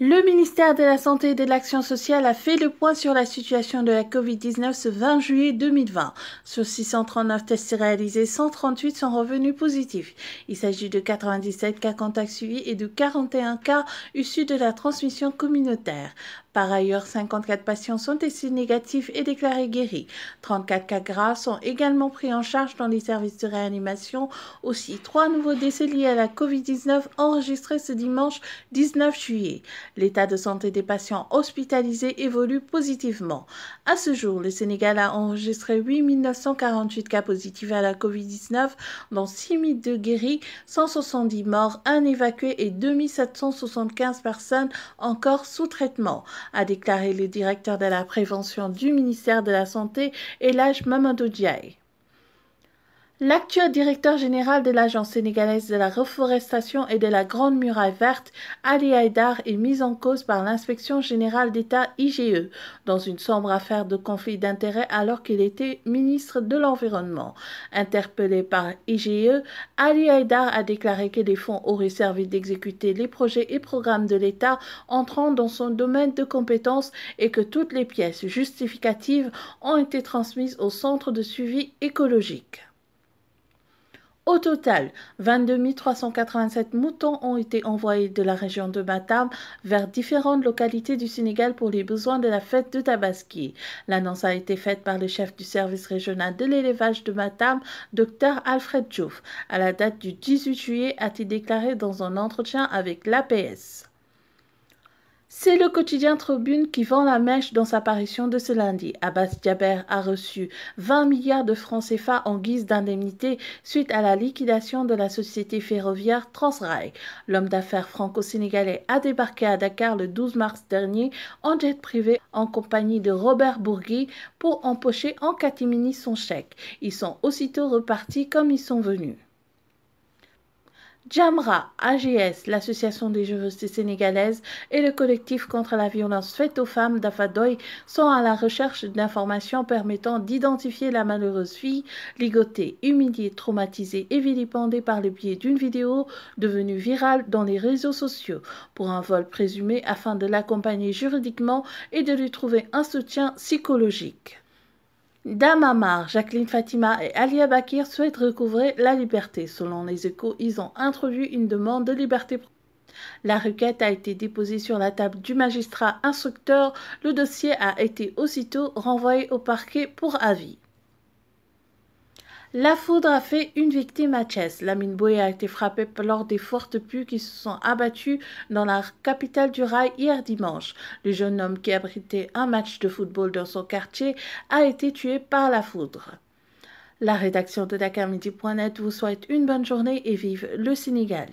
Le ministère de la Santé et de l'Action sociale a fait le point sur la situation de la Covid-19 ce 20 juillet 2020. Sur 639 tests réalisés, 138 sont revenus positifs. Il s'agit de 97 cas contacts suivis et de 41 cas issus de la transmission communautaire. Par ailleurs, 54 patients sont testés négatifs et déclarés guéris. 34 cas graves sont également pris en charge dans les services de réanimation. Aussi, 3 nouveaux décès liés à la Covid-19 enregistrés ce dimanche 19 juillet. L'état de santé des patients hospitalisés évolue positivement. À ce jour, le Sénégal a enregistré 8 948 cas positifs à la Covid-19, dont 6 002 guéris, 170 morts, 1 évacué et 2 775 personnes encore sous traitement, a déclaré le directeur de la prévention du ministère de la Santé, Elhadj Mamadou Ndiaye. L'actuel directeur général de l'Agence sénégalaise de la reforestation et de la Grande Muraille verte, Ali Haïdar, est mis en cause par l'Inspection générale d'État IGE dans une sombre affaire de conflit d'intérêts alors qu'il était ministre de l'Environnement. Interpellé par IGE, Ali Haïdar a déclaré que les fonds auraient servi d'exécuter les projets et programmes de l'État entrant dans son domaine de compétences et que toutes les pièces justificatives ont été transmises au Centre de suivi écologique. Au total, 22 387 moutons ont été envoyés de la région de Matam vers différentes localités du Sénégal pour les besoins de la fête de Tabaski. L'annonce a été faite par le chef du service régional de l'élevage de Matam, Dr Alfred Diouf. À la date du 18 juillet, a-t-il déclaré dans un entretien avec l'APS. C'est le quotidien Tribune qui vend la mèche dans sa parution de ce lundi. Abbas Jaber a reçu 20 milliards de francs CFA en guise d'indemnité suite à la liquidation de la société ferroviaire Transrail. L'homme d'affaires franco-sénégalais a débarqué à Dakar le 12 mars dernier en jet privé en compagnie de Robert Bourgui pour empocher en catimini son chèque. Ils sont aussitôt repartis comme ils sont venus. Jamra, AGS, l'association des juristes sénégalaises et le collectif contre la violence faite aux femmes d'Afadoy sont à la recherche d'informations permettant d'identifier la malheureuse fille ligotée, humiliée, traumatisée et vilipendée par le biais d'une vidéo devenue virale dans les réseaux sociaux pour un vol présumé afin de l'accompagner juridiquement et de lui trouver un soutien psychologique. Dame Amar, Jacqueline Fatima et Alia Bakir souhaitent recouvrer la liberté. Selon les Échos, ils ont introduit une demande de liberté. La requête a été déposée sur la table du magistrat instructeur. Le dossier a été aussitôt renvoyé au parquet pour avis. La foudre a fait une victime à Thiès. Lamine Boué a été frappé lors des fortes pluies qui se sont abattues dans la capitale du rail hier dimanche. Le jeune homme qui abritait un match de football dans son quartier a été tué par la foudre. La rédaction de DakarMidi.net vous souhaite une bonne journée et vive le Sénégal.